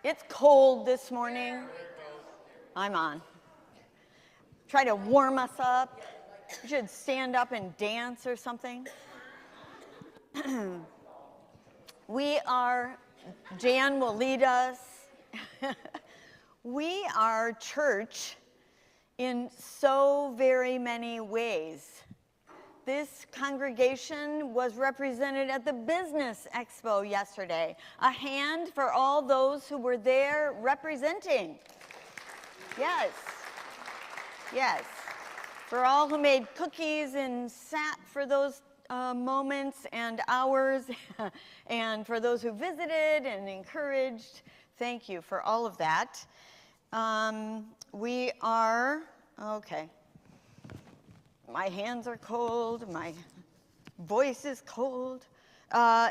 It's cold this morning. I'm on. Try to warm us up. You should stand up and dance or something. Jan will lead us. We are church in so very many ways. This congregation was represented at the Business Expo yesterday. A hand for all those who were there representing. Yes, yes. For all who made cookies and sat for those moments and hours, and for those who visited and encouraged, thank you for all of that. Okay. My hands are cold, my voice is cold.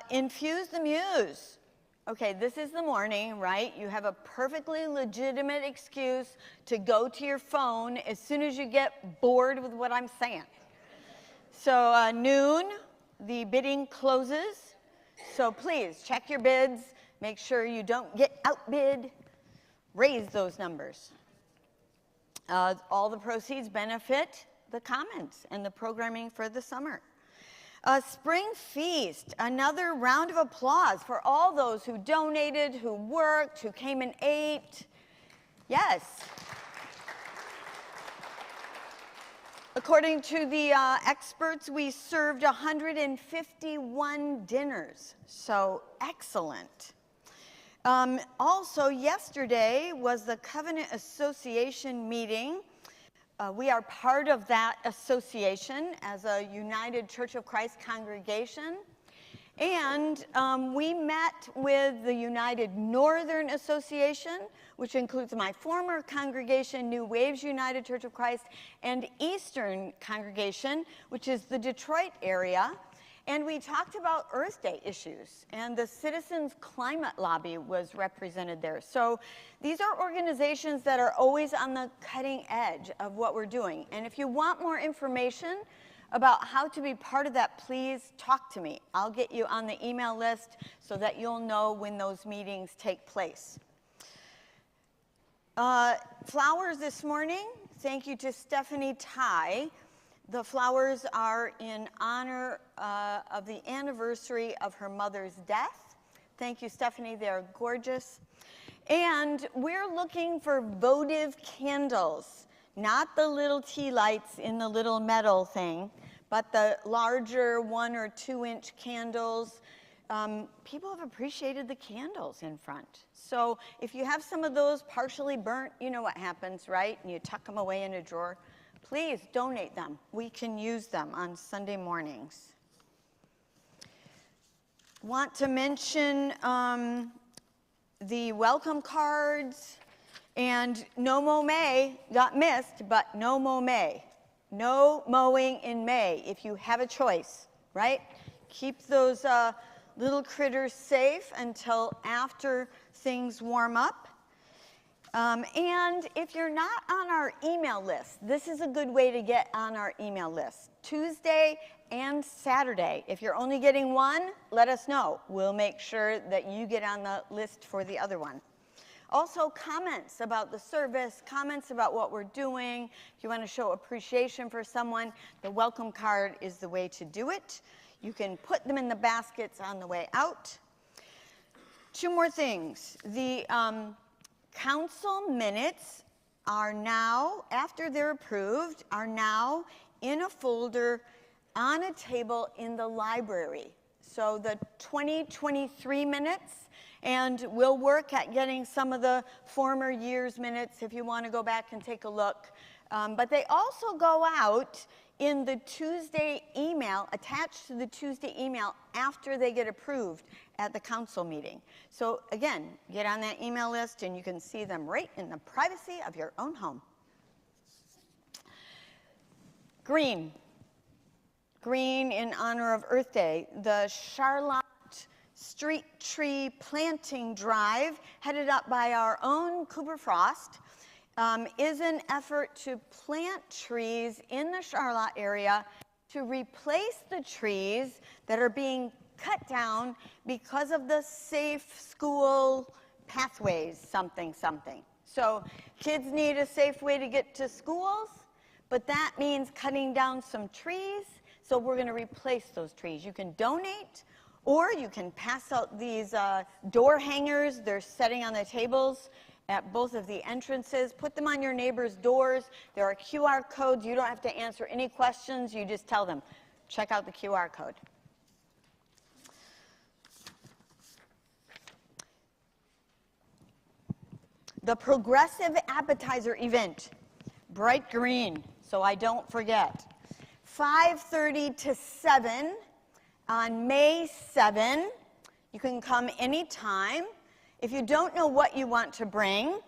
Infuse the Muse. Okay, this is the morning, right? You have a perfectly legitimate excuse to go to your phone as soon as you get bored with what I'm saying. So noon, the bidding closes. So please check your bids, make sure you don't get outbid, raise those numbers. All the proceeds benefit the Commons and the programming for the summer. Spring Feast, another round of applause for all those who donated, who worked, who came and ate. Yes. According to the experts, we served 151 dinners, so excellent. Also, yesterday was the Covenant Association meeting. We are part of that association as a United Church of Christ congregation. And we met with the United Northern Association, which includes my former congregation, New Waves United Church of Christ, and Eastern Congregation, which is the Detroit area. And we talked about Earth Day issues, and the Citizens Climate Lobby was represented there. So these are organizations that are always on the cutting edge of what we're doing. And if you want more information about how to be part of that, please talk to me. I'll get you on the email list so that you'll know when those meetings take place. Flowers this morning, thank you to Stephanie Ty. The flowers are in honor of the anniversary of her mother's death. Thank you, Stephanie, they're gorgeous. And we're looking for votive candles, not the little tea lights in the little metal thing, but the larger 1 or 2 inch candles. People have appreciated the candles in front. So if you have some of those partially burnt, you know what happens, right? And you tuck them away in a drawer. Please donate them. We can use them on Sunday mornings. Want to mention the welcome cards, and No Mow May got missed, but No Mow May. No mowing in May if you have a choice, right? Keep those little critters safe until after things warm up. And if you're not on our email list, this is a good way to get on our email list. Tuesday and Saturday. If you're only getting one, let us know. We'll make sure that you get on the list for the other one. Also, comments about the service, comments about what we're doing. If you want to show appreciation for someone, the welcome card is the way to do it. You can put them in the baskets on the way out. 2 more things. The council minutes are now, after they're approved, are now in a folder on a table in the library. So the 2023 minutes, and we'll work at getting some of the former year's minutes if you want to go back and take a look. But they also go out in the Tuesday email, attached to the Tuesday email after they get approved at the council meeting. So again, get on that email list and you can see them right in the privacy of your own home. Green. Green in honor of Earth Day. The Charlotte Street Tree Planting Drive, headed up by our own Cooper Frost, is an effort to plant trees in the Charlotte area to replace the trees that are being cut down because of the Safe School pathways, something, something. So kids need a safe way to get to schools, but that means cutting down some trees. So we're going to replace those trees. You can donate, or you can pass out these door hangers. They're setting on the tables at both of the entrances. Put them on your neighbor's doors. There are QR codes. You don't have to answer any questions. You just tell them, check out the QR code. The Progressive Appetizer event, bright green, so I don't forget. 5:30 to 7 on May 7. You can come anytime. If you don't know what you want to bring,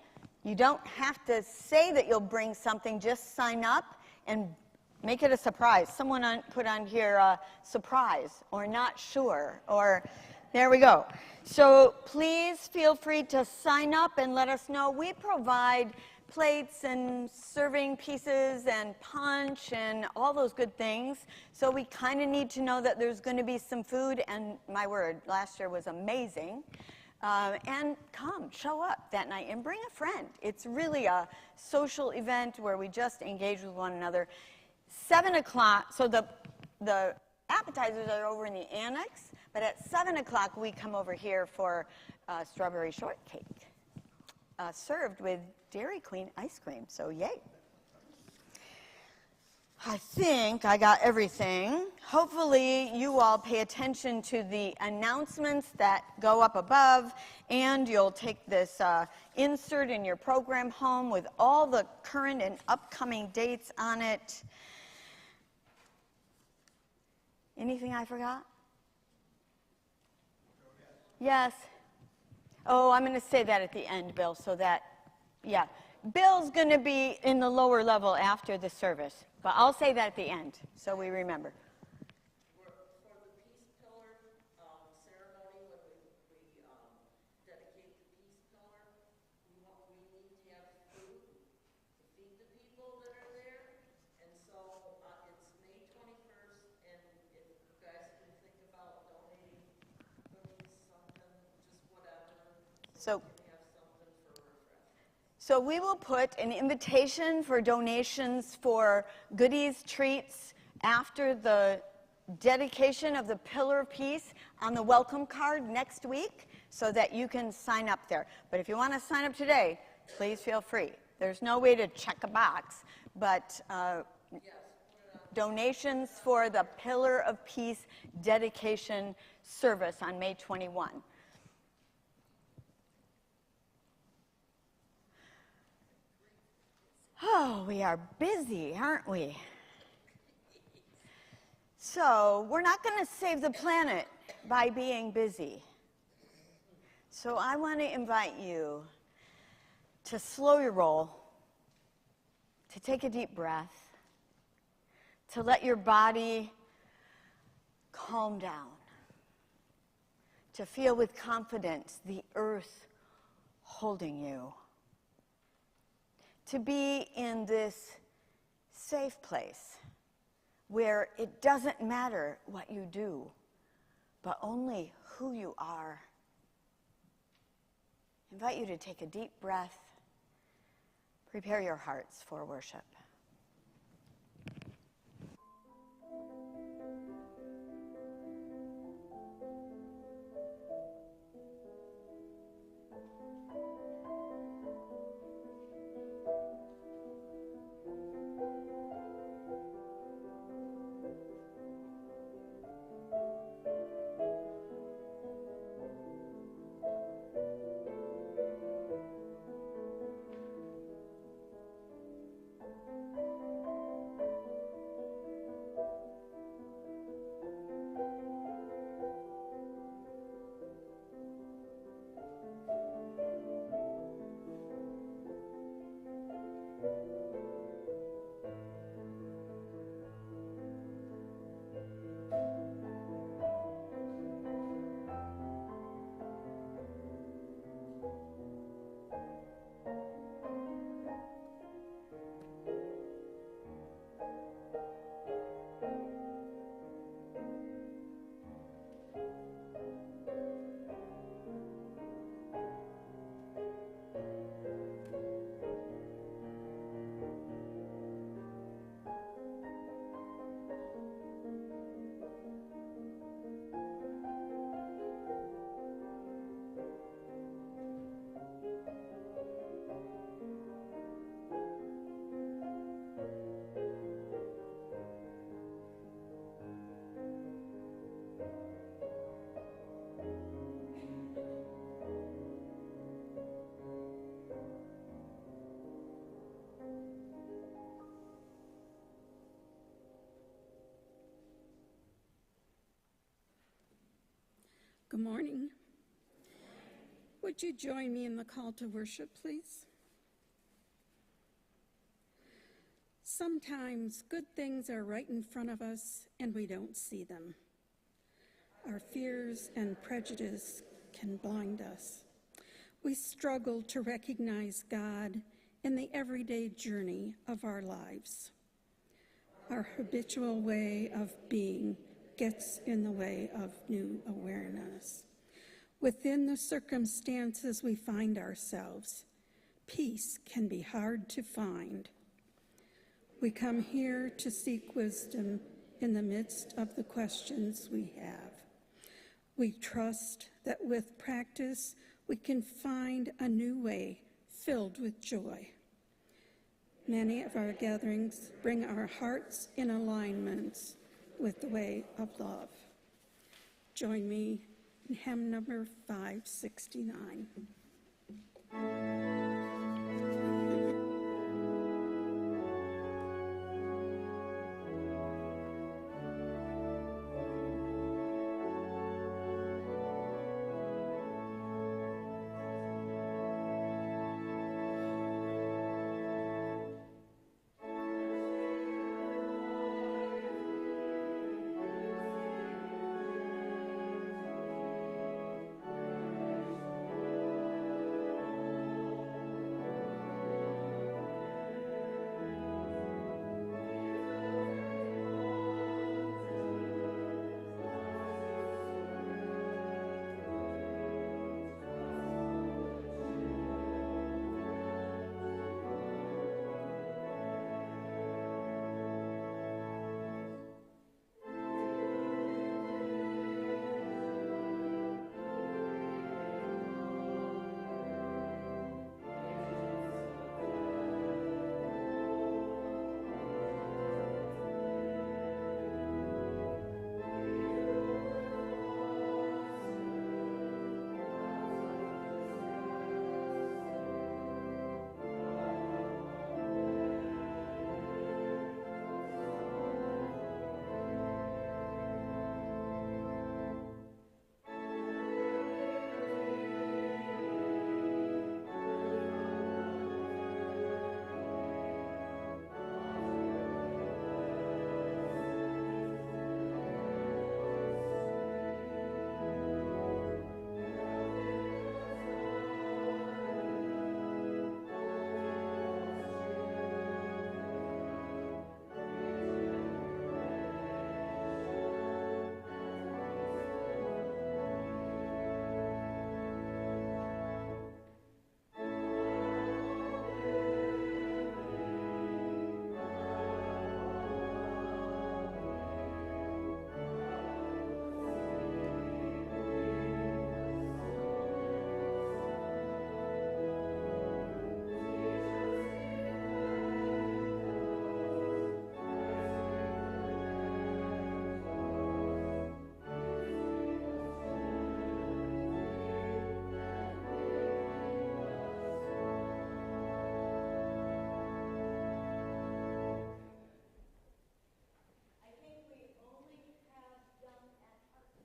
you don't have to say that you'll bring something. Just sign up and make it a surprise. Someone put on here surprise or not sure, or there we go. So please feel free to sign up and let us know. We provide plates and serving pieces and punch and all those good things. So we kind of need to know that there's going to be some food. And my word, last year was amazing. And come, show up that night and bring a friend. It's really a social event where we just engage with one another. 7 o'clock, so the appetizers are over in the annex, but at 7 o'clock we come over here for strawberry shortcake, served with Dairy Queen ice cream, so yay. I think I got everything. Hopefully you all pay attention to the announcements that go up above, and you'll take this insert in your program home with all the current and upcoming dates on it. Anything I forgot? Yes. Oh, I'm going to say that at the end, Bill, so that, yeah. Bill's going to be in the lower level after the service, but I'll say that at the end so we remember. For the Peace Pillar ceremony, when we dedicate the Peace Pillar, we need to have food to feed the people that are there. And so it's May 21st, and if you guys can think about donating cookies, something, just whatever. So we will put an invitation for donations for goodies, treats, after the dedication of the Pillar of Peace on the welcome card next week so that you can sign up there. But if you want to sign up today, please feel free. There's no way to check a box, but donations for the Pillar of Peace dedication service on May 21. Oh, we are busy, aren't we? So we're not going to save the planet by being busy. So I want to invite you to slow your roll, to take a deep breath, to let your body calm down, to feel with confidence the earth holding you, to be in this safe place where it doesn't matter what you do, but only who you are. I invite you to take a deep breath. Prepare your hearts for worship. Good morning. Would you join me in the call to worship, please? Sometimes good things are right in front of us and we don't see them. Our fears and prejudice can blind us. We struggle to recognize God in the everyday journey of our lives. Our habitual way of being gets in the way of new awareness. Within the circumstances we find ourselves, peace can be hard to find. We come here to seek wisdom in the midst of the questions we have. We trust that with practice, we can find a new way filled with joy. Many of our gatherings bring our hearts in alignment with the way of love. Join me in hymn number 569.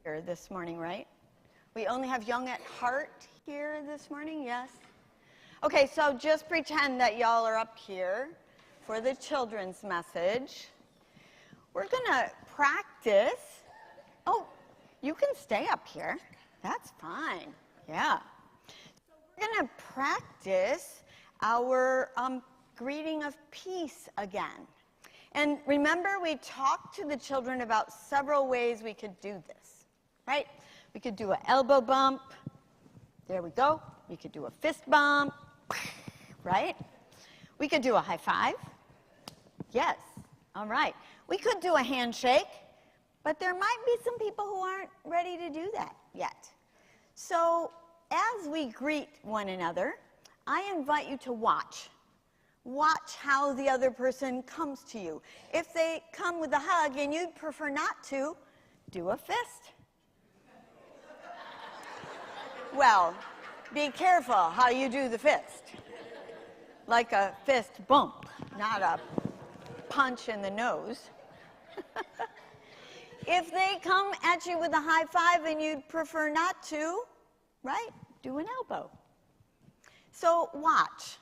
Here this morning, right? We only have Young at Heart here this morning, yes? Okay, so just pretend that y'all are up here for the children's message. We're gonna practice. Oh, you can stay up here. That's fine, yeah. So we're gonna practice our greeting of peace again. And remember, we talked to the children about several ways we could do this, right? We could do an elbow bump. There we go. We could do a fist bump, right? We could do a high five. Yes, all right. We could do a handshake, but there might be some people who aren't ready to do that yet. So as we greet one another, I invite you to watch. Watch how the other person comes to you. If they come with a hug and you'd prefer not to, do a fist. Well, be careful how you do the fist. Like a fist bump, not a punch in the nose. If they come at you with a high five and you'd prefer not to, right? Do an elbow. So watch.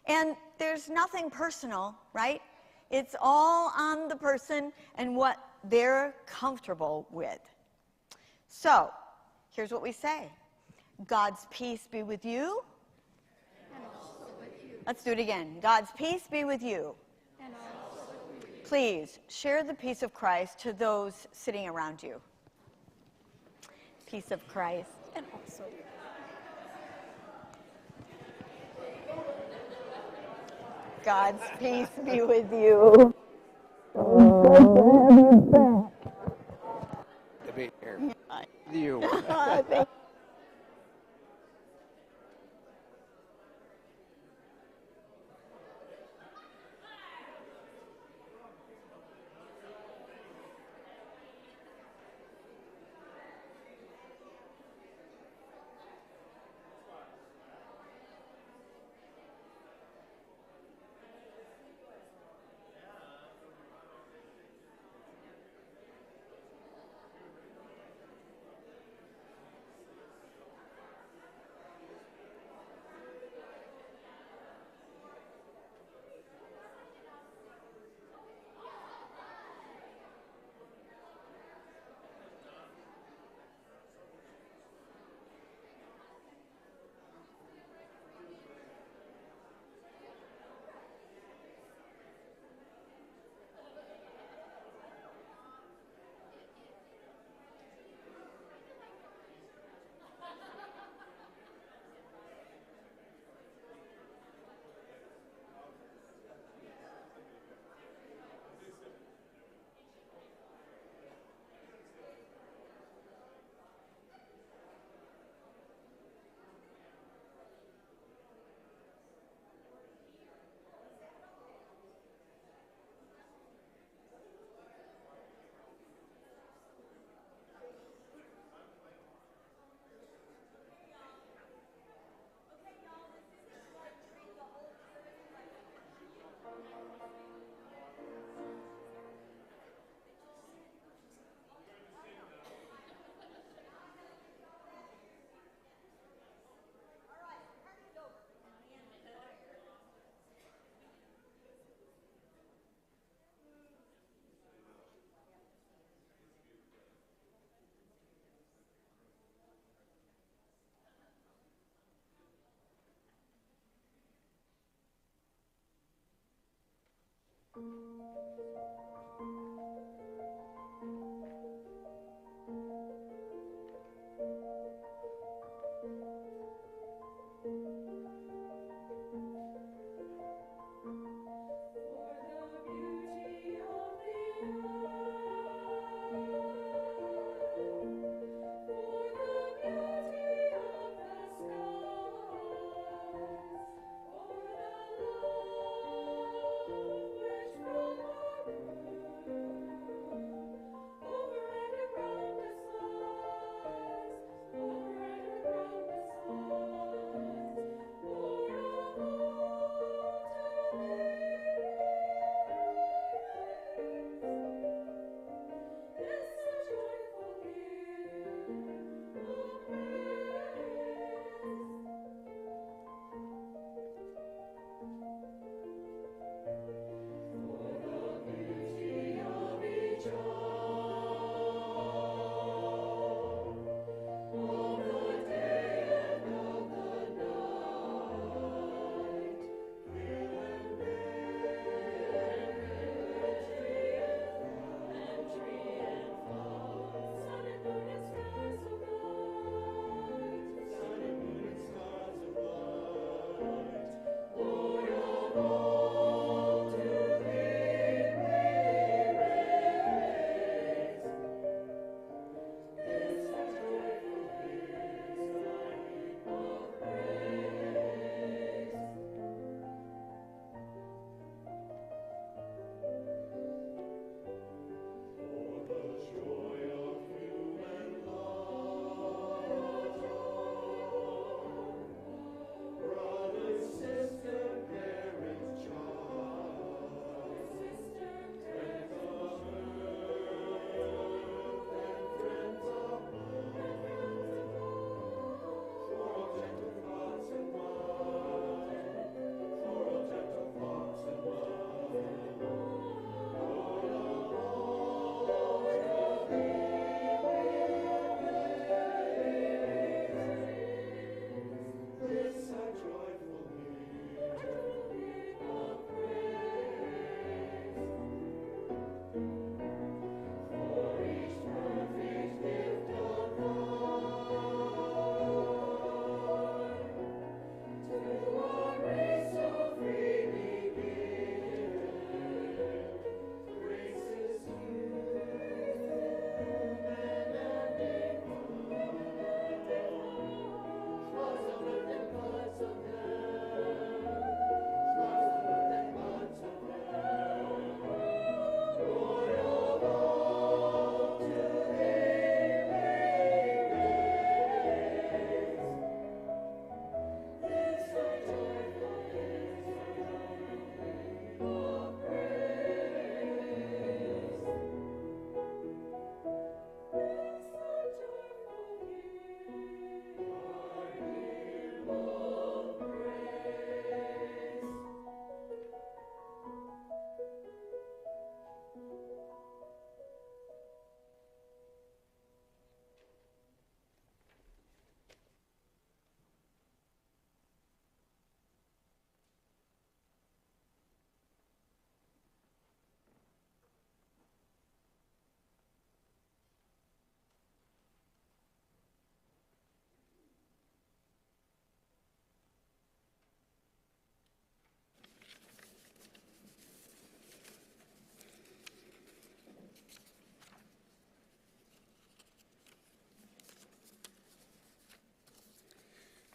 And there's nothing personal, right? It's all on the person and what they're comfortable with. So, here's what we say. God's peace be with you. And also with you. Let's do it again. God's peace be with you. And also with you. Please share the peace of Christ to those sitting around you. Peace of Christ. And also with you. God's peace be with you. To be here with you. For the love which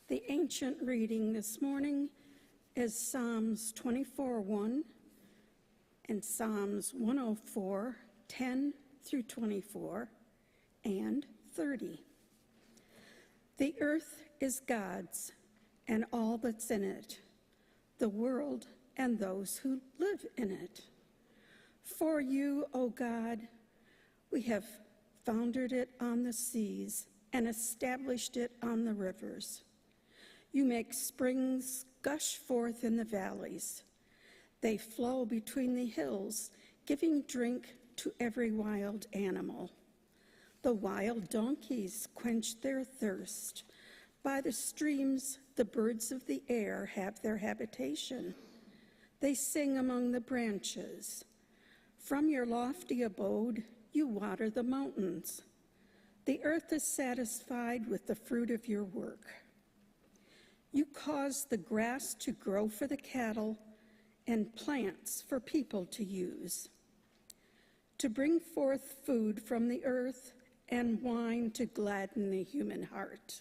The ancient reading this morning is Psalms 24:1 and Psalms 104, 10 through 24, and 30. The earth is God's and all that's in it, the world and those who live in it. For you, O God, we have founded it on the seas and established it on the rivers. You make springs gush forth in the valleys. They flow between the hills, giving drink to every wild animal. The wild donkeys quench their thirst. By the streams, the birds of the air have their habitation. They sing among the branches. From your lofty abode, you water the mountains. The earth is satisfied with the fruit of your work. You cause the grass to grow for the cattle and plants for people to use, to bring forth food from the earth and wine to gladden the human heart,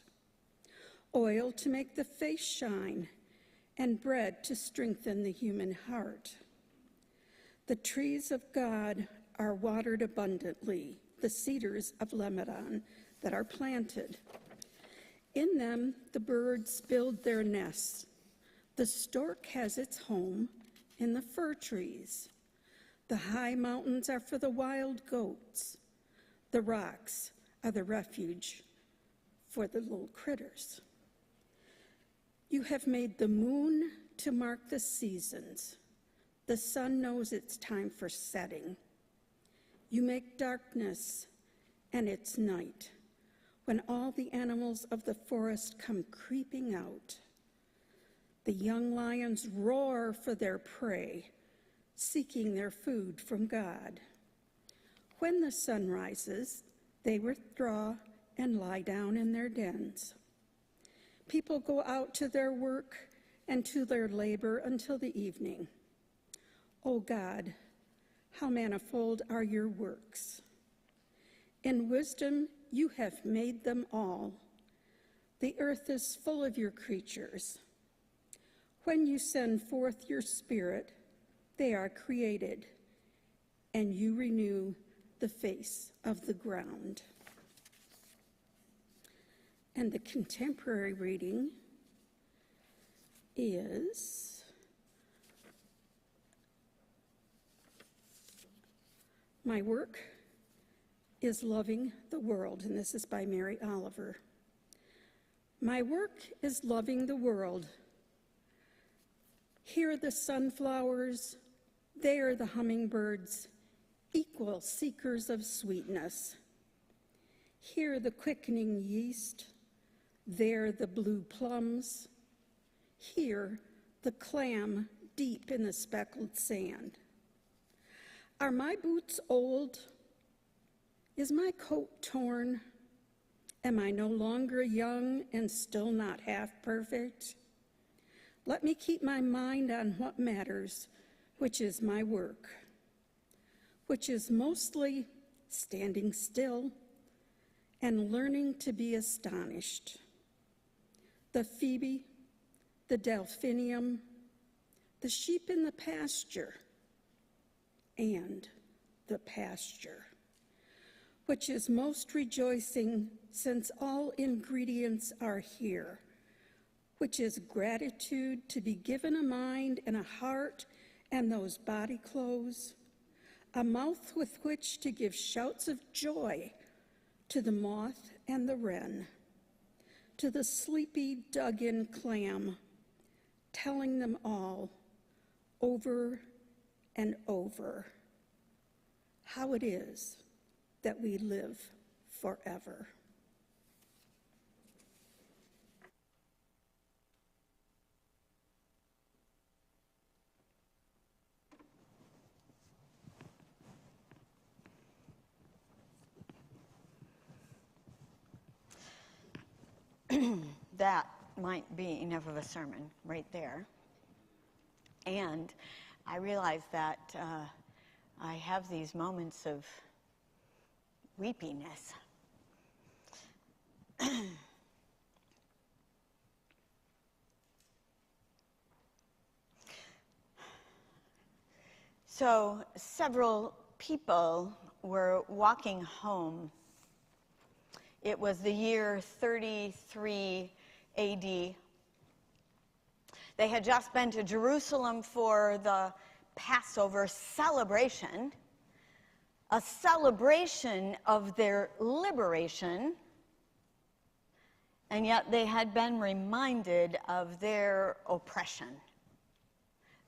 oil to make the face shine, and bread to strengthen the human heart. The trees of God are watered abundantly, the cedars of Lebanon that are planted. In them the birds build their nests. The stork has its home in the fir trees. The high mountains are for the wild goats. The rocks are the refuge for the little critters. You have made the moon to mark the seasons. The sun knows it's time for setting. You make darkness and it's night, when all the animals of the forest come creeping out. The young lions roar for their prey, seeking their food from God. When the sun rises, they withdraw and lie down in their dens. People go out to their work and to their labor until the evening. O God, how manifold are your works. In wisdom you have made them all. The earth is full of your creatures. When you send forth your spirit, they are created, and you renew the face of the ground. And the contemporary reading is My Work is Loving the World, and this is by Mary Oliver. My work is loving the world. Here the sunflowers, there the hummingbirds, equal seekers of sweetness. Here the quickening yeast, there the blue plums, here the clam deep in the speckled sand. Are my boots old? Is my coat torn? Am I no longer young and still not half perfect? Let me keep my mind on what matters, which is my work, which is mostly standing still and learning to be astonished. The phoebe, the delphinium, the sheep in the pasture, and the pasture, which is most rejoicing since all ingredients are here, which is gratitude to be given a mind and a heart and those body clothes, a mouth with which to give shouts of joy to the moth and the wren, to the sleepy dug-in clam, telling them all over and over how it is that we live forever. That might be enough of a sermon right there. And I realize that I have these moments of weepiness. So several people were walking home. It was the year 33 AD. They had just been to Jerusalem for the Passover celebration, a celebration of their liberation, and yet they had been reminded of their oppression.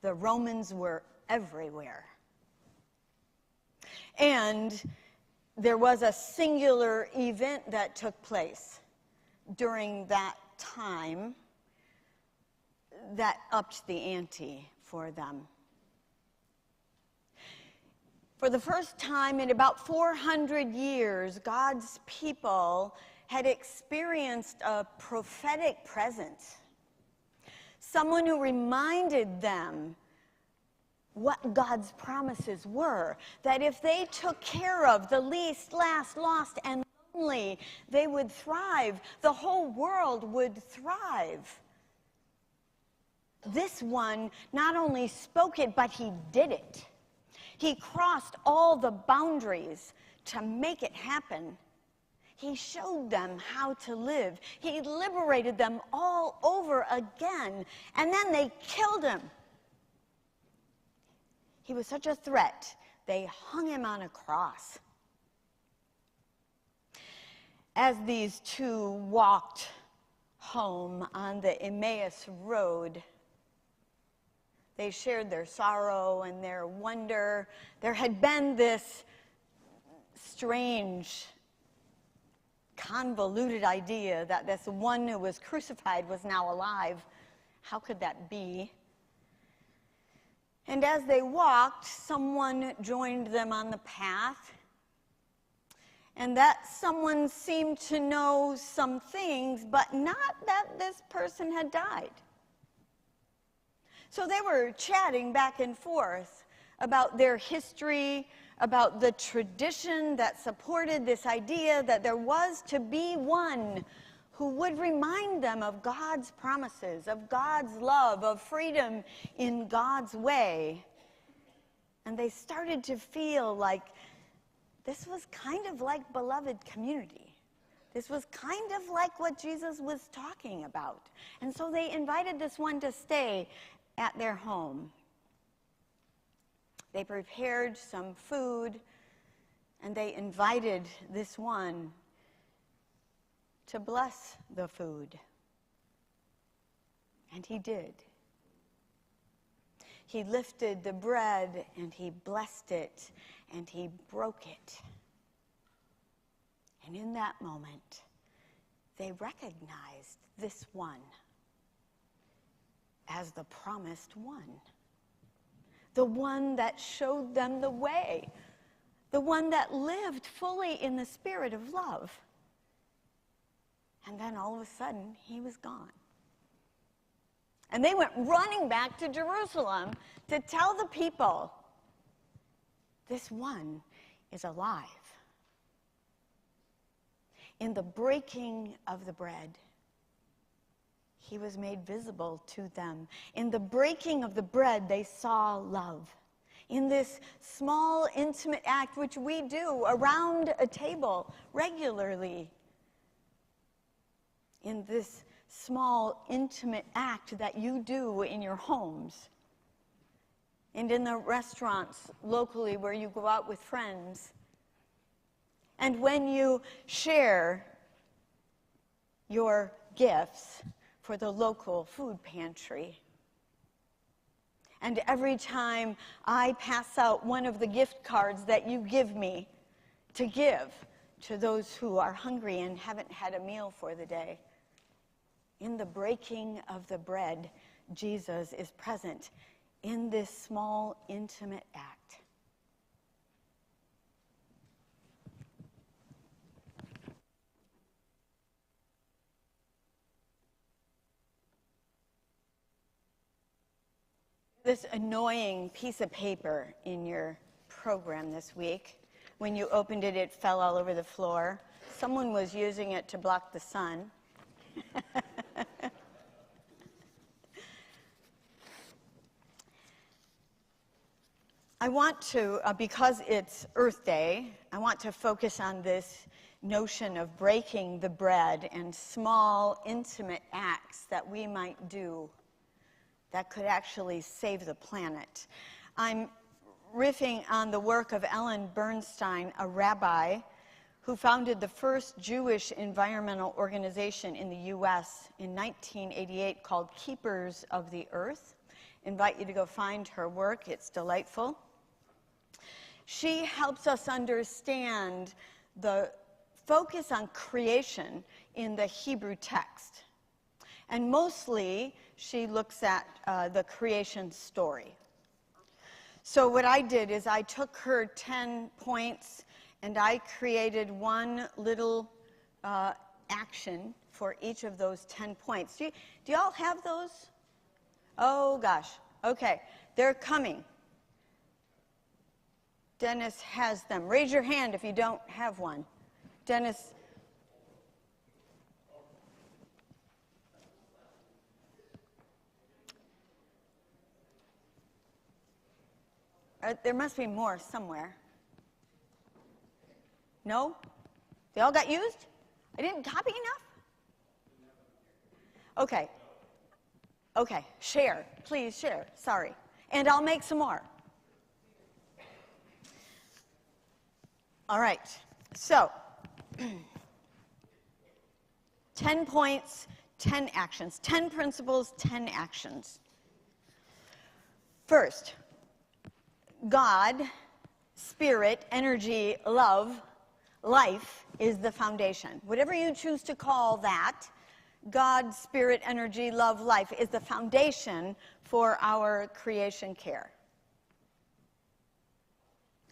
The Romans were everywhere. And there was a singular event that took place during that time that upped the ante for them. For the first time in about 400 years, God's people had experienced a prophetic presence. Someone who reminded them what God's promises were, that if they took care of the least, last, lost, and lonely, they would thrive. The whole world would thrive. This one not only spoke it, but he did it. He crossed all the boundaries to make it happen. He showed them how to live. He liberated them all over again, and then they killed him. He was such a threat, they hung him on a cross. As these two walked home on the Emmaus Road, they shared their sorrow and their wonder. There had been this strange, convoluted idea that this one who was crucified was now alive. How could that be? And as they walked, someone joined them on the path. And that someone seemed to know some things, but not that this person had died. So they were chatting back and forth about their history, about the tradition that supported this idea that there was to be one who would remind them of God's promises, of God's love, of freedom in God's way. And they started to feel like this was kind of like beloved community. This was kind of like what Jesus was talking about. And so they invited this one to stay at their home. They prepared some food, and they invited this one to bless the food. And he did. He lifted the bread, and he blessed it, and he broke it. And in that moment, they recognized this one as the promised one, the one that showed them the way, the one that lived fully in the spirit of love. And then all of a sudden, he was gone. And they went running back to Jerusalem to tell the people, this one is alive. In the breaking of the bread, he was made visible to them. In the breaking of the bread, they saw love. In this small, intimate act, which we do around a table regularly, in this small, intimate act that you do in your homes, and in the restaurants locally where you go out with friends, and when you share your gifts for the local food pantry. And every time I pass out one of the gift cards that you give me to give to those who are hungry and haven't had a meal for the day, in the breaking of the bread, Jesus is present in this small, intimate act. This annoying piece of paper in your program this week. When you opened it, it fell all over the floor. Someone was using it to block the sun. I I want to, because it's Earth Day, I want to focus on this notion of breaking the bread and small, intimate acts that we might do that could actually save the planet. I'm riffing on the work of Ellen Bernstein, a rabbi who founded the first Jewish environmental organization in the U.S. in 1988 called Keepers of the Earth. Invite you to go find her work. It's delightful. She helps us understand the focus on creation in the Hebrew text. And mostly, she looks at the creation story. So what I did is I took her 10 points and I created one little action for each of those 10 points. Do you all have those? Oh, gosh. Okay. They're coming. Dennis has them. Raise your hand if you don't have one. Dennis. There must be more somewhere. No? They all got used? I didn't copy enough? Okay. Okay, share. Please share. Sorry. And I'll make some more. All right. So, 10 points, 10 actions. 10 principles, 10 actions. First, God, spirit, energy, love, life is the foundation. Whatever you choose to call that, God, spirit, energy, love, life is the foundation for our creation care.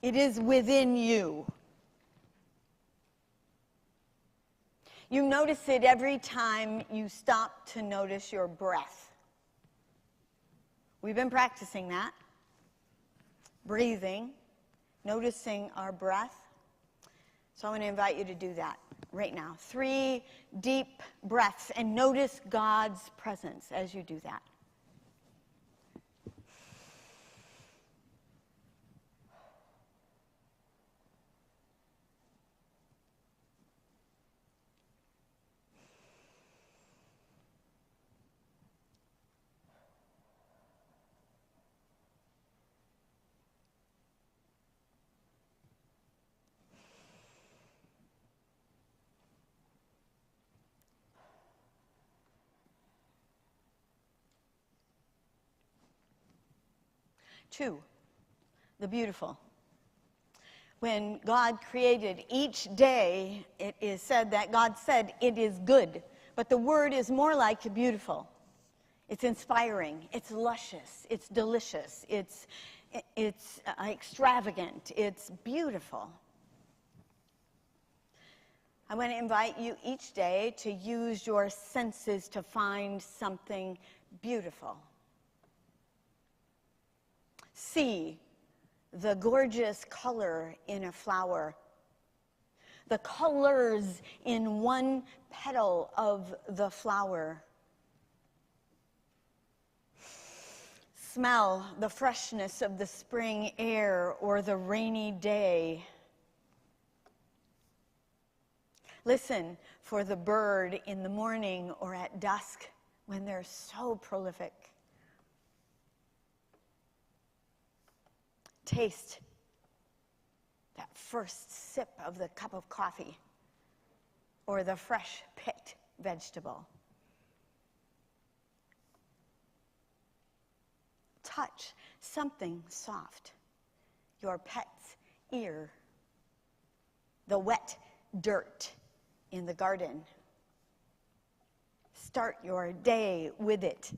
It is within you. You notice it every time you stop to notice your breath. We've been practicing that. Breathing, noticing our breath. So I'm going to invite you to do that right now. 3 deep breaths and notice God's presence as you do that. Two, the beautiful. When God created each day, it is said that God said it is good. But the word is more like beautiful. It's inspiring. It's luscious. It's delicious. It's extravagant. It's beautiful. I want to invite you each day to use your senses to find something beautiful. See the gorgeous color in a flower, the colors in one petal of the flower. Smell the freshness of the spring air or the rainy day. Listen for the bird in the morning or at dusk when they're so prolific. Taste that first sip of the cup of coffee or the fresh picked vegetable. Touch something soft, your pet's ear, the wet dirt in the garden. Start your day with it.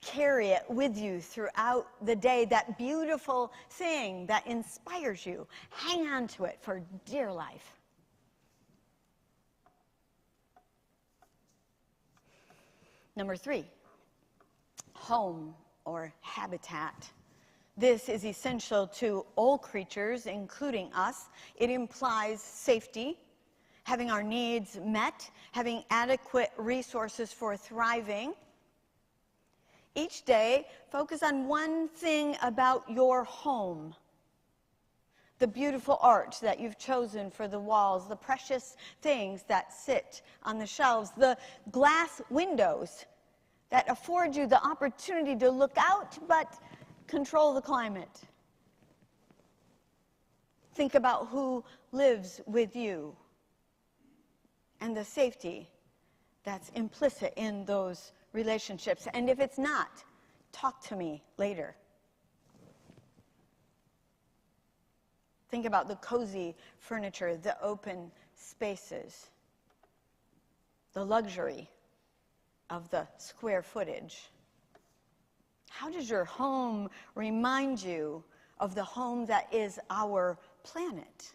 Carry it with you throughout the day, that beautiful thing that inspires you. Hang on to it for dear life. Number 3, home or habitat. This is essential to all creatures, including us. It implies safety, having our needs met, having adequate resources for thriving. Each day, focus on one thing about your home the beautiful art that you've chosen for the walls, the precious things that sit on the shelves, the glass windows that afford you the opportunity to look out but control the climate. Think about who lives with you and the safety that's implicit in those relationships. And if it's not, talk to me later. Think about the cozy furniture, the open spaces, the luxury of the square footage. How does your home remind you of the home that is our planet?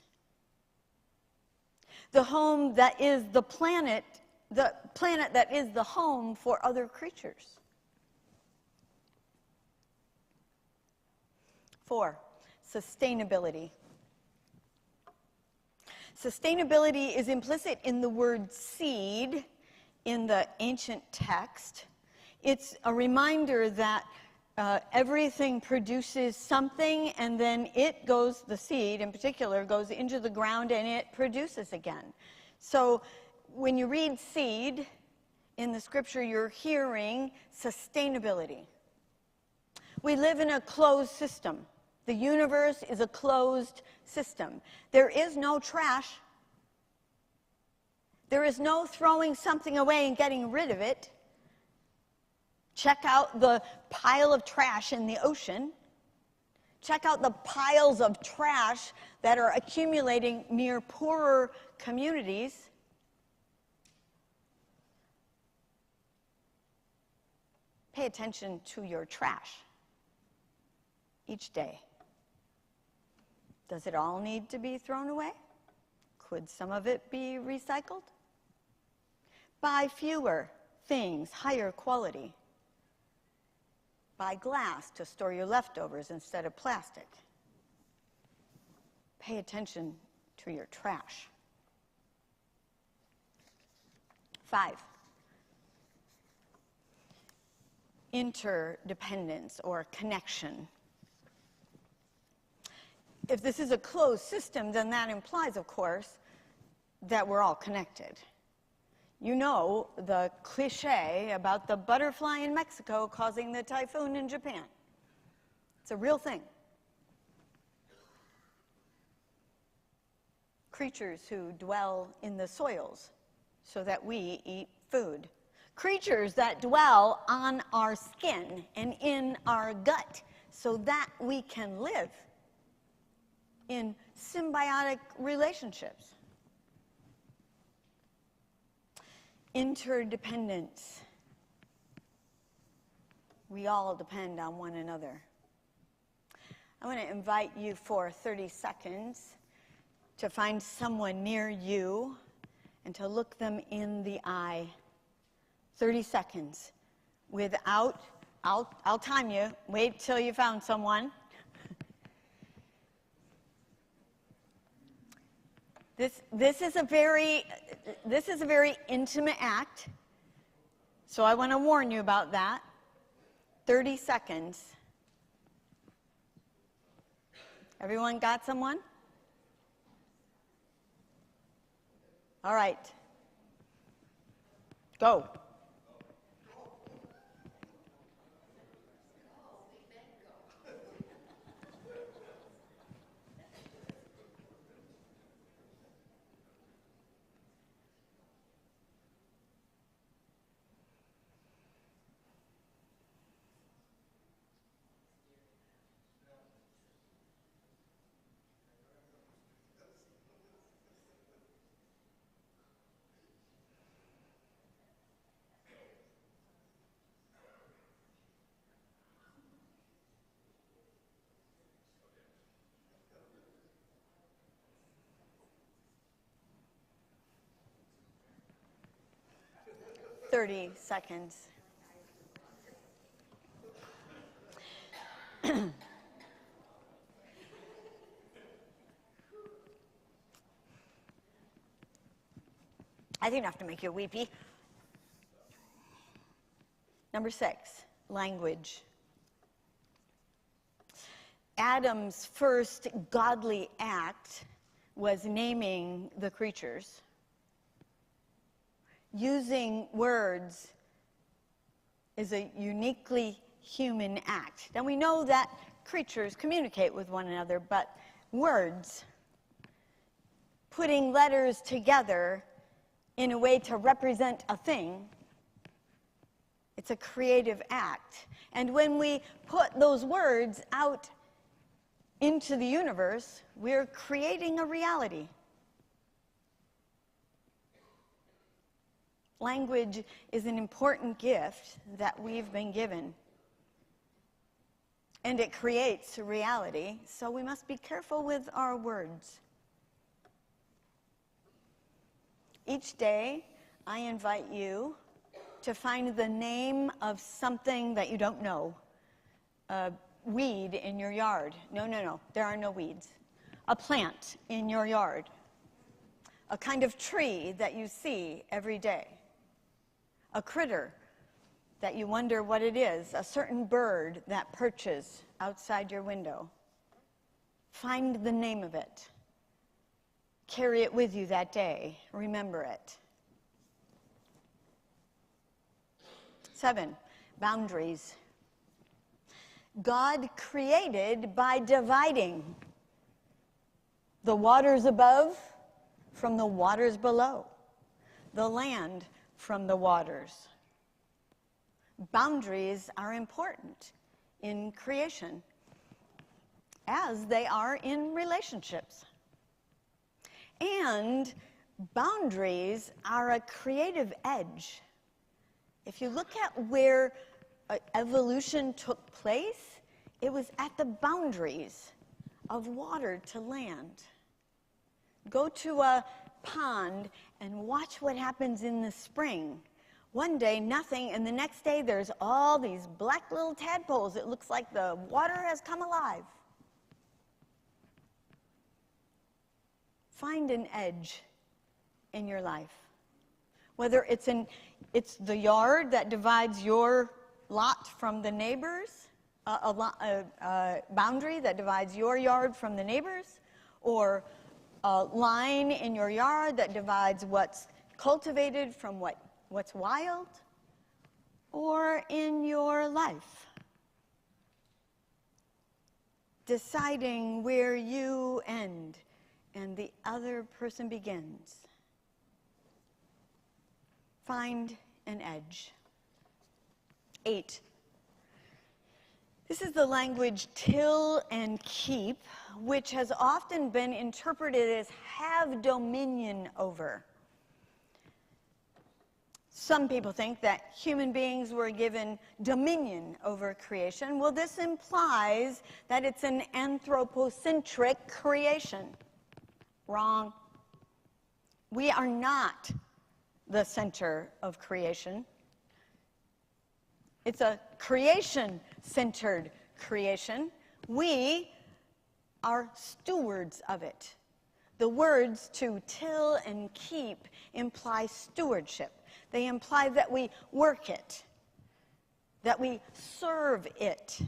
The home that is the planet that is the home for other creatures. 4, sustainability. Sustainability is implicit in the word seed in the ancient text. It's a reminder that everything produces something, and then it goes, the seed in particular, goes into the ground and it produces again. So when you read seed in the scripture, you're hearing sustainability. We live in a closed system. The universe is a closed system. There is no trash. There is no throwing something away and getting rid of it. Check out the pile of trash in the ocean. Check out the piles of trash that are accumulating near poorer communities. Pay attention to your trash each day. Does it all need to be thrown away? Could some of it be recycled? Buy fewer things, higher quality. Buy glass to store your leftovers instead of plastic. Pay attention to your trash. 5, interdependence or connection. If this is a closed system, then that implies, of course, that we're all connected. You know the cliche about the butterfly in Mexico causing the typhoon in Japan. It's a real thing. Creatures who dwell in the soils so that we eat food. Creatures that dwell on our skin and in our gut so that we can live in symbiotic relationships. Interdependence. We all depend on one another. I want to invite you for 30 seconds to find someone near you and to look them in the eye. 30 seconds without, I'll time you, wait till you found someone. This is a very intimate act, so I want to warn you about that. 30 seconds. Everyone got someone? All right. Go. Thirty seconds. I think I have to make you weepy. Number 6, language. Adam's first godly act was naming the creatures. Using words is a uniquely human act. Now we know that creatures communicate with one another, but words, putting letters together in a way to represent a thing, it's a creative act. And when we put those words out into the universe, we're creating a reality. Language is an important gift that we've been given. And it creates a reality, so we must be careful with our words. Each day, I invite you to find the name of something that you don't know. A weed in your yard. No, there are no weeds. A plant in your yard. A kind of tree that you see every day. A critter that you wonder what it is. A certain bird that perches outside your window. Find the name of it. Carry it with you that day. Remember it. 7, boundaries. God created by dividing the waters above from the waters below, the land from the waters. Boundaries are important in creation, as they are in relationships. And boundaries are a creative edge. If you look at where evolution took place, it was at the boundaries of water to land. Go to a pond and watch what happens in the spring. One day, nothing, and the next day, there's all these black little tadpoles. It looks like the water has come alive. Find an edge in your life. Whether it's the yard that divides your lot from the neighbors, a boundary that divides your yard from the neighbors, or a line in your yard that divides what's cultivated from what's wild, or in your life. Deciding where you end and the other person begins. Find an edge. 8. This is the language till and keep, which has often been interpreted as have dominion over. Some people think that human beings were given dominion over creation. Well, this implies that it's an anthropocentric creation. Wrong. We are not the center of creation. It's a creation-centered creation. We are stewards of it. The words to till and keep imply stewardship. They imply that we work it, that we serve it,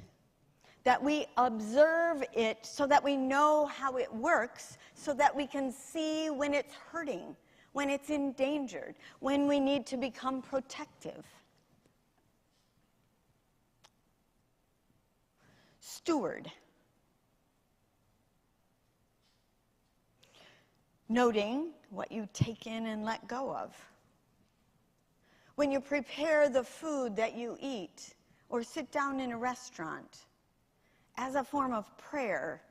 that we observe it so that we know how it works, so that we can see when it's hurting, when it's endangered, when we need to become protective. Steward. Noting what you take in and let go of. When you prepare the food that you eat or sit down in a restaurant, as a form of prayer,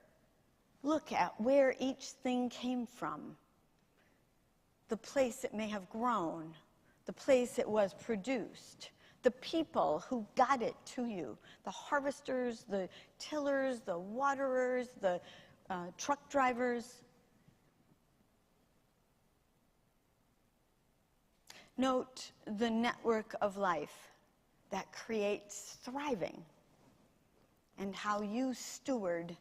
look at where each thing came from. The place it may have grown, the place it was produced, the people who got it to you, the harvesters, the tillers, the waterers, the truck drivers. Note the network of life that creates thriving and how you steward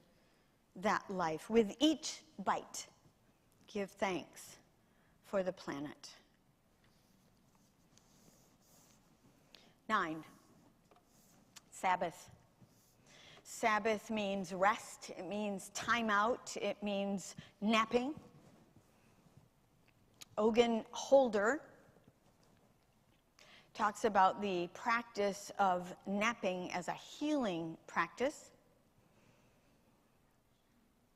that life. With each bite, give thanks for the planet. 9, Sabbath. Sabbath means rest. It means time out. It means napping. Ogun Holder talks about the practice of napping as a healing practice.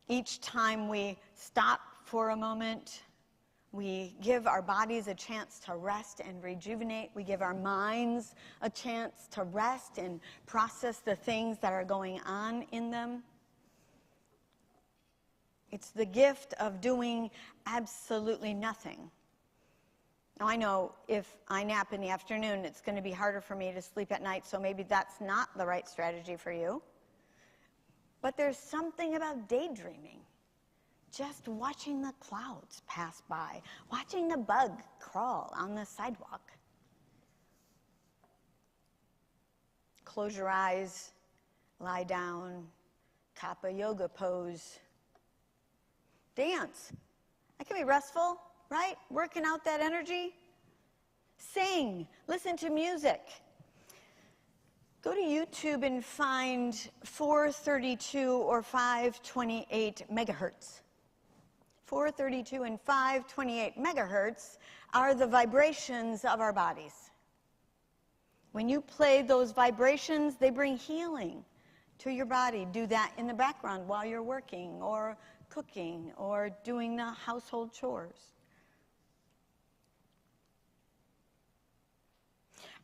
Each time we stop for a moment, we give our bodies a chance to rest and rejuvenate. We give our minds a chance to rest and process the things that are going on in them. It's the gift of doing absolutely nothing. Now, I know if I nap in the afternoon, it's going to be harder for me to sleep at night, so maybe that's not the right strategy for you. But there's something about daydreaming. Just watching the clouds pass by, watching the bug crawl on the sidewalk. Close your eyes, lie down, Kappa yoga pose. Dance. That can be restful, right? Working out that energy. Sing, listen to music. Go to YouTube and find 432 or 528 megahertz. 432 and 528 megahertz are the vibrations of our bodies. When you play those vibrations, they bring healing to your body. Do that in the background while you're working or cooking or doing the household chores.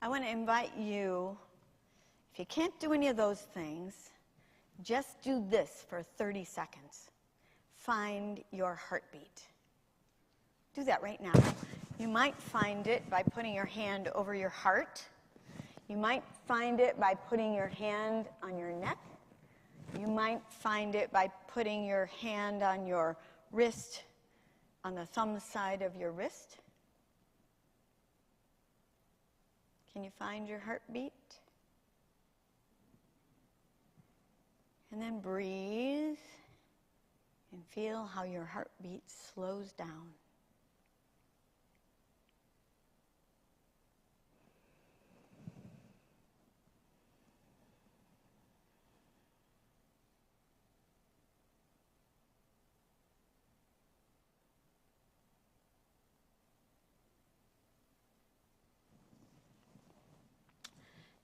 I want to invite you, if you can't do any of those things, just do this for 30 seconds. Find your heartbeat. Do that right now. You might find it by putting your hand over your heart. You might find it by putting your hand on your neck. You might find it by putting your hand on your wrist, on the thumb side of your wrist. Can you find your heartbeat? And then breathe and feel how your heartbeat slows down.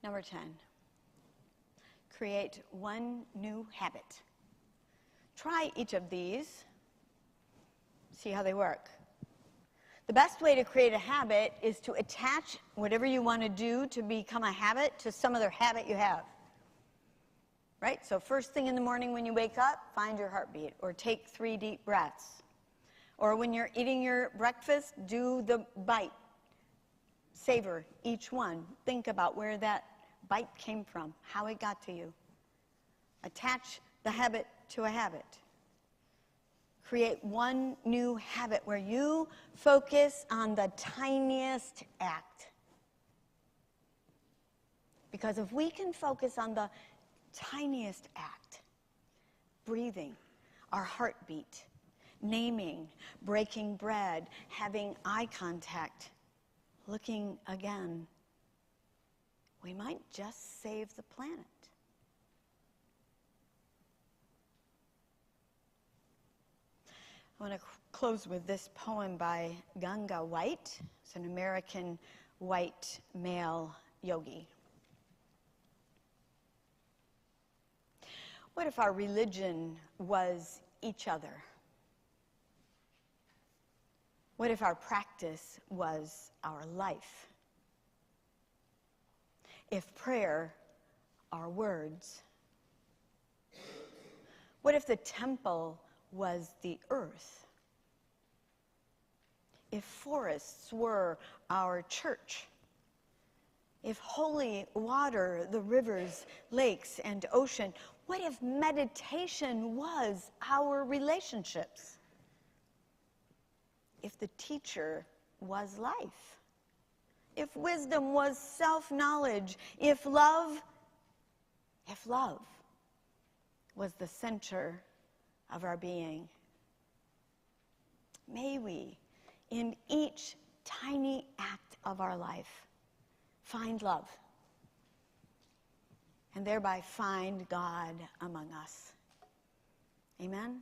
Number 10, create one new habit. Try each of these, see how they work. The best way to create a habit is to attach whatever you want to do to become a habit to some other habit you have. Right? So first thing in the morning when you wake up, find your heartbeat, or take 3 deep breaths. Or when you're eating your breakfast, do the bite. Savor each one. Think about where that bite came from, how it got to you. Attach the habit to a habit. Create one new habit where you focus on the tiniest act. Because if we can focus on the tiniest act, breathing, our heartbeat, naming, breaking bread, having eye contact, looking again, we might just save the planet. I want to close with this poem by Ganga White. It's an American white male yogi. What if our religion was each other? What if our practice was our life? If prayer are words? What if the temple was the earth? If forests were our church? If holy water, the rivers, lakes, and ocean? What if meditation was our relationships? If the teacher was life? If wisdom was self-knowledge? If love was the center of our being? May we, in each tiny act of our life, find love and thereby find God among us. Amen?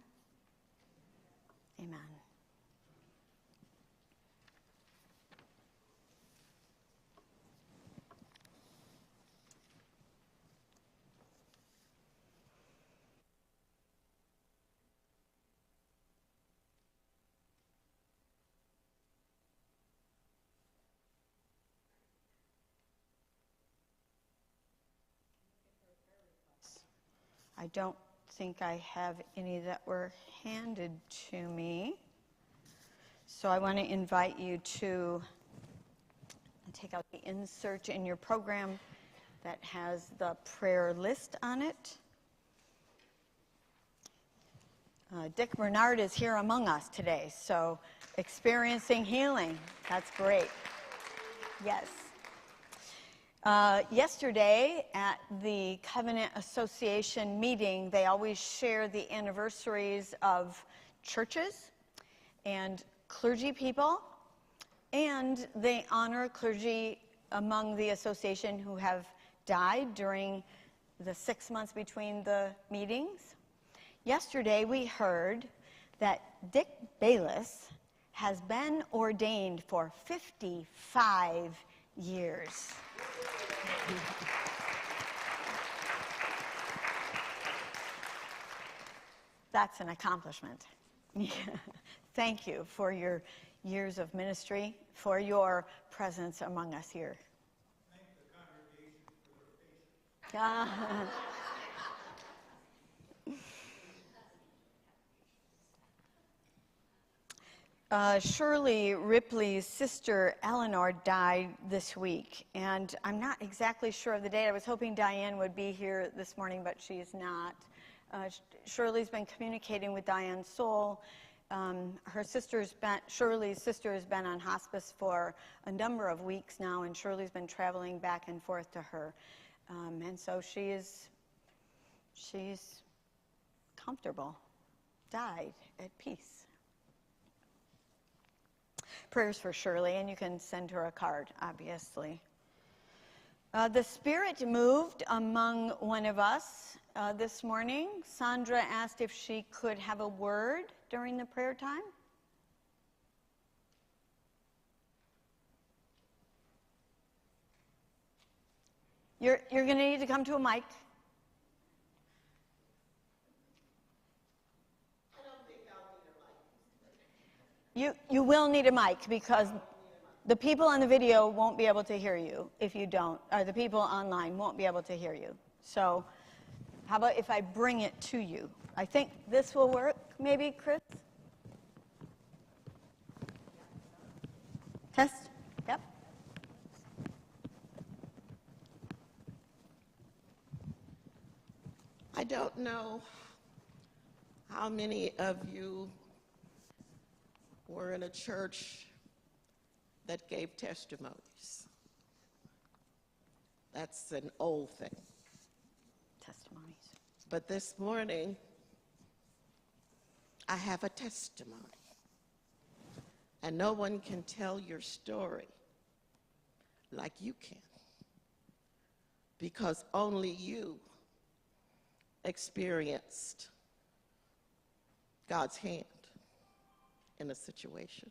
Amen. I don't think I have any that were handed to me. So I want to invite you to take out the insert in your program that has the prayer list on it. Dick Bernard is here among us today, so experiencing healing. That's great. Yes. Yesterday at the Covenant Association meeting, they always share the anniversaries of churches and clergy people, and they honor clergy among the association who have died during the 6 months between the meetings. Yesterday we heard that Dick Bayless has been ordained for 55 years. That's an accomplishment. Thank you for your years of ministry, for your presence among us here. Thank the congregation for their patience. Shirley Ripley's sister Eleanor died this week, and I'm not exactly sure of the date. I was hoping Diane would be here this morning, but she is not. Shirley's been communicating with Diane Soul. Shirley's sister has been on hospice for a number of weeks now, and Shirley's been traveling back and forth to her. And so she's comfortable, died at peace. Prayers for Shirley, and you can send her a card, obviously. The Spirit moved among one of us this morning. Sandra asked if she could have a word during the prayer time. You're going to need to come to a mic. You will need a mic because the people on the video won't be able to hear you if you don't, or the people online won't be able to hear you. So how about if I bring it to you? I think this will work, maybe, Chris? Test? Yep. I don't know how many of you were in a church that gave testimonies. That's an old thing. Testimonies. But this morning, I have a testimony. And no one can tell your story like you can, because only you experienced God's hand in a situation.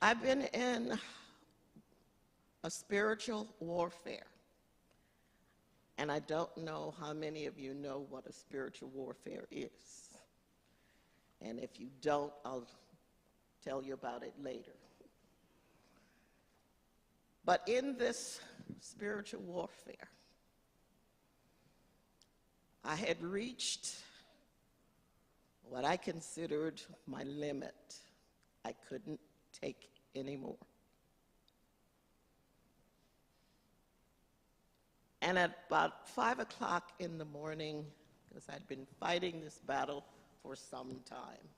I've been in a spiritual warfare, and I don't know how many of you know what a spiritual warfare is. And if you don't, I'll tell you about it later. But in this spiritual warfare, I had reached what I considered my limit. I couldn't take anymore. And at about 5 o'clock in the morning, because I'd been fighting this battle for some time,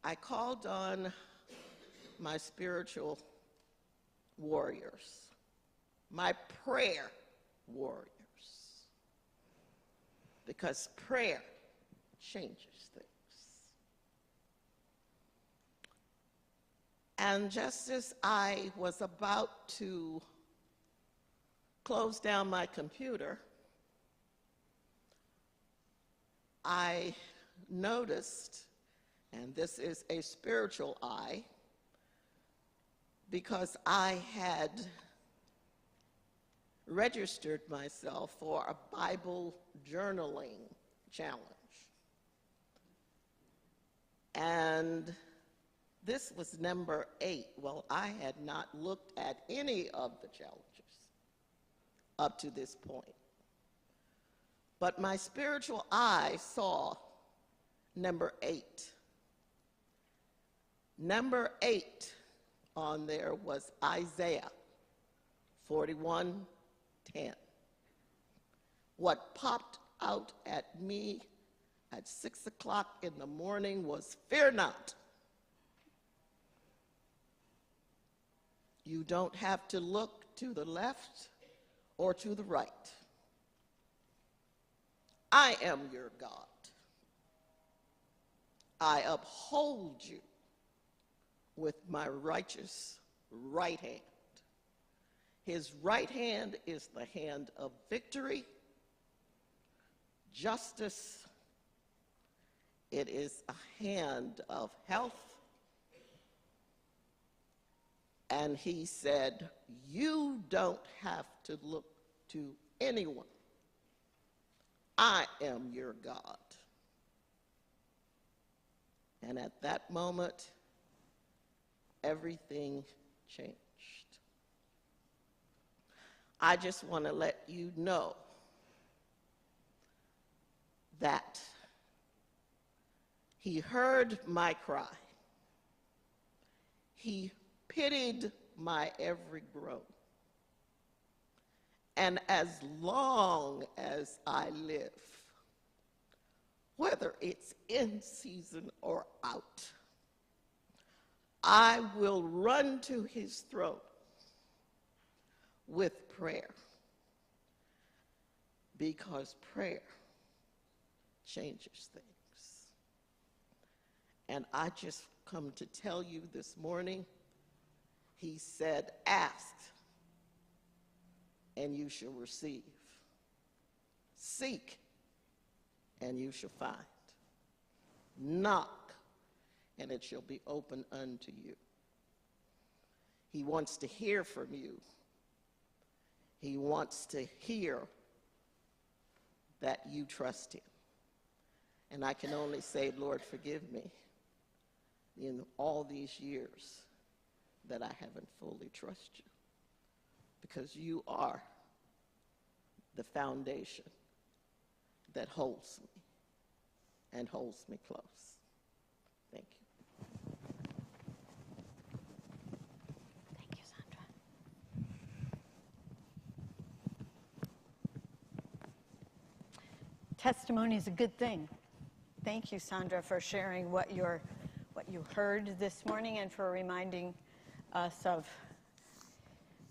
I called on my spiritual warriors, my prayer warriors, because prayer changes things. And just as I was about to close down my computer, I noticed, and this is a spiritual eye, because I had registered myself for a Bible journaling challenge. And this was number 8. Well, I had not looked at any of the challenges up to this point. But my spiritual eye saw number 8. Number 8 on there was Isaiah 41:10. What popped out at me at 6 o'clock in the morning was, "Fear not." You don't have to look to the left or to the right. I am your God. I uphold you with my righteous right hand. His right hand is the hand of victory, justice. It is a hand of health. And he said, you don't have to look to anyone. I am your God. And at that moment, everything changed. I just want to let you know that he heard my cry. He pitied my every groan. And as long as I live, whether it's in season or out, I will run to his throne with prayer, because prayer changes things. And I just come to tell you this morning, he said, ask and you shall receive. Seek and you shall find. Knock and it shall be open unto you. He wants to hear from you. He wants to hear that you trust him. And I can only say, Lord, forgive me in all these years that I haven't fully trusted you, because you are the foundation that holds me and holds me close. Thank you. Thank you, Sandra. Testimony is a good thing. Thank you, Sandra, for sharing what you heard this morning and for reminding us of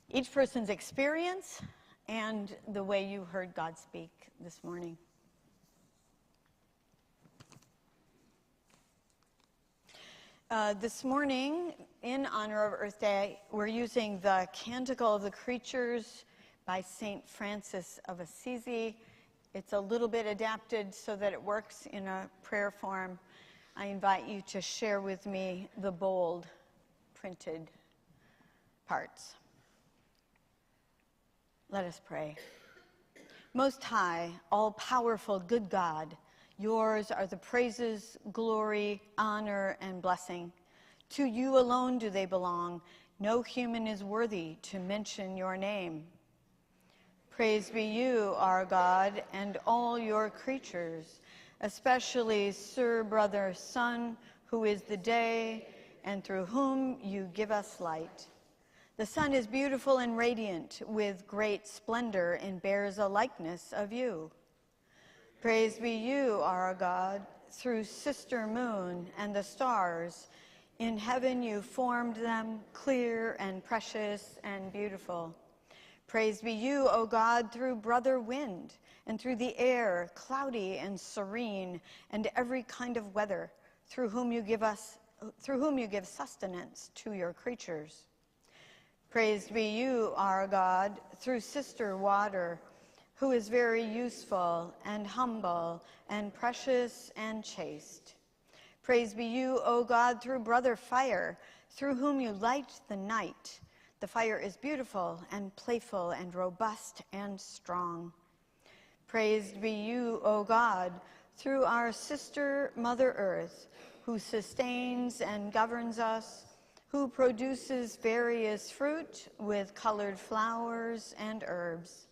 each person's experience and the way you heard God speak this morning. This morning, in honor of Earth Day, we're using the Canticle of the Creatures by St. Francis of Assisi. It's a little bit adapted so that it works in a prayer form. I invite you to share with me the bold printed parts. Let us pray. Most high, all-powerful, good God, yours are the praises, glory, honor, and blessing. To you alone do they belong. No human is worthy to mention your name. Praise be you, our God, and all your creatures, especially Sir Brother Sun, who is the day, and through whom you give us light. The sun is beautiful and radiant with great splendor and bears a likeness of you. Praise be you, our God, through sister moon and the stars. In heaven you formed them clear and precious and beautiful. Praise be you, O God, through brother wind and through the air, cloudy and serene, and every kind of weather, through whom you give us through whom you give sustenance to your creatures. Praised be you, our God, through Sister Water, who is very useful and humble and precious and chaste. Praise be you, O God, through Brother Fire, through whom you light the night. The fire is beautiful and playful and robust and strong. Praised be you, O God, through our sister Mother Earth, who sustains and governs us, who produces various fruit with colored flowers and herbs.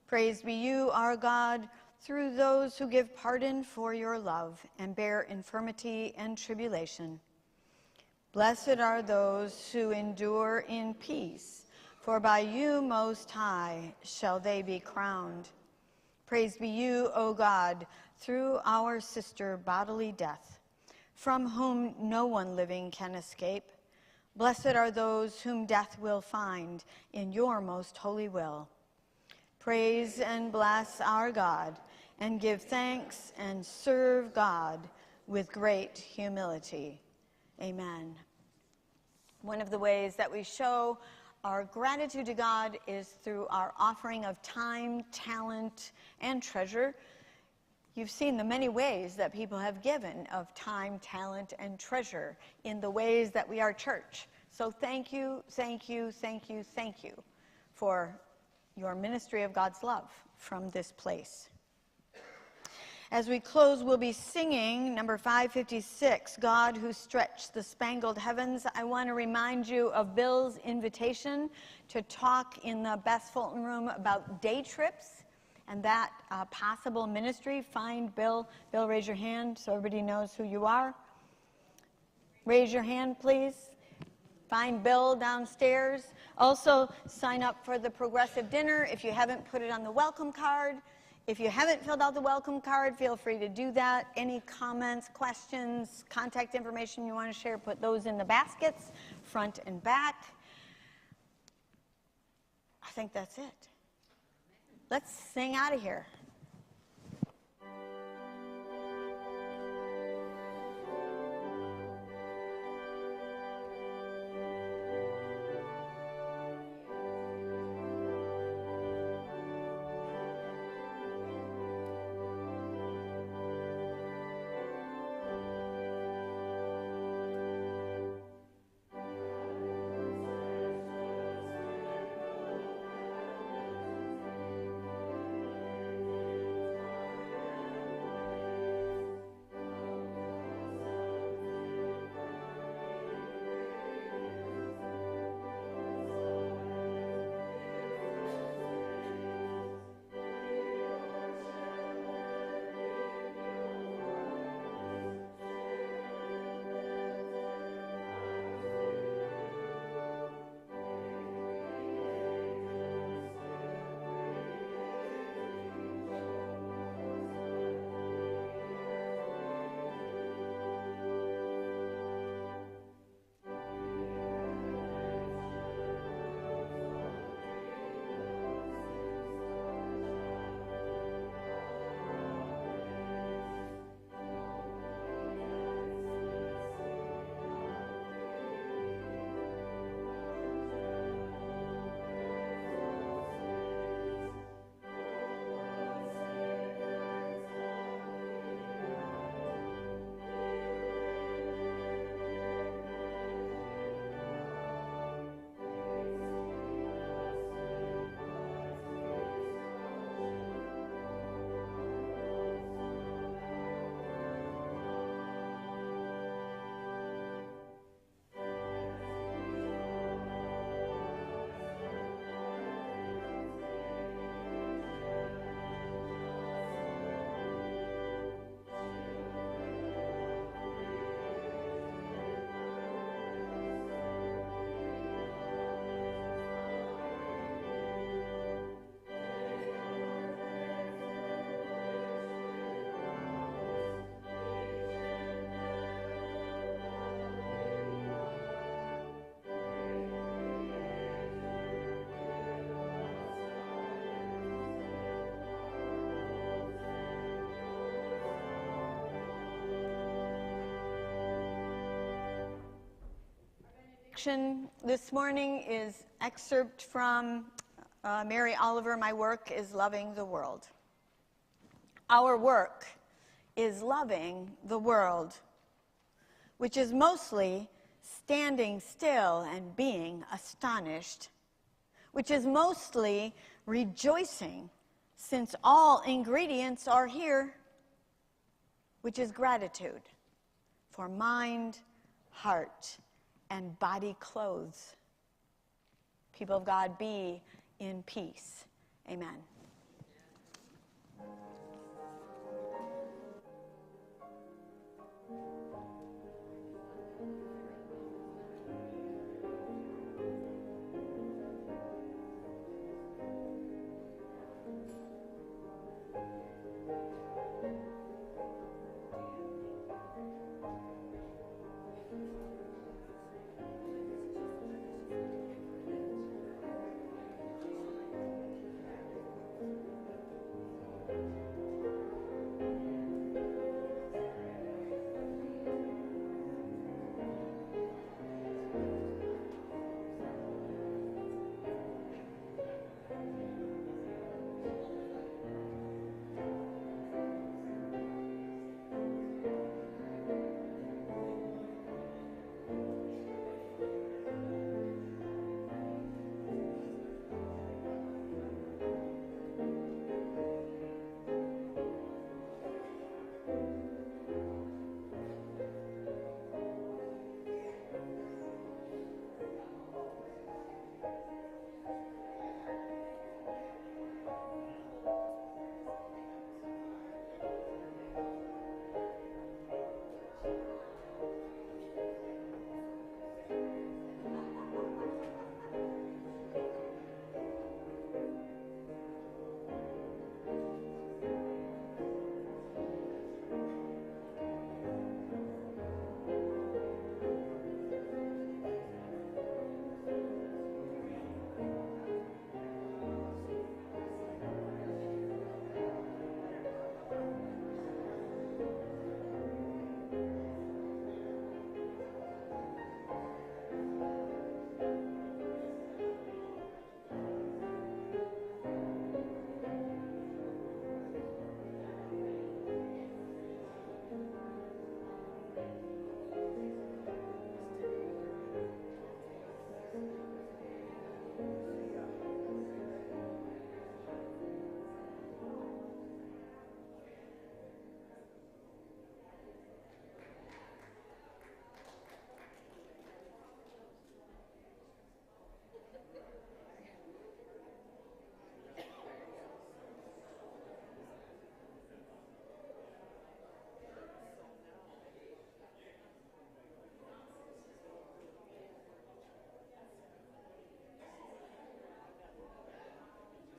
Praised be you, our God, through those who give pardon for your love and bear infirmity and tribulation. Blessed are those who endure in peace, for by you, Most High, shall they be crowned. Praised be you, O God, through our sister bodily death, from whom no one living can escape. Blessed are those whom death will find in your most holy will. Praise and bless our God, and give thanks and serve God with great humility. Amen. One of the ways that we show our gratitude to God is through our offering of time, talent, and treasure. You've seen the many ways that people have given of time, talent, and treasure in the ways that we are church. So thank you, thank you, thank you, thank you for your ministry of God's love from this place. As we close, we'll be singing number 556, God Who Stretched the Spangled Heavens. I want to remind you of Bill's invitation to talk in the Bess Fulton Room about day trips and that possible ministry. Find Bill. Bill, raise your hand so everybody knows who you are. Raise your hand, please. Find Bill downstairs. Also, sign up for the Progressive Dinner if you haven't put it on the welcome card. If you haven't filled out the welcome card, feel free to do that. Any comments, questions, contact information you want to share, put those in the baskets, front and back. I think that's it. Let's sing out of here. meditation this morning is excerpt from Mary Oliver, My Work is Loving the World. Our work is loving the world, which is mostly standing still and being astonished, which is mostly rejoicing since all ingredients are here, which is gratitude for mind, heart, and body clothes. People of God, be in peace. Amen.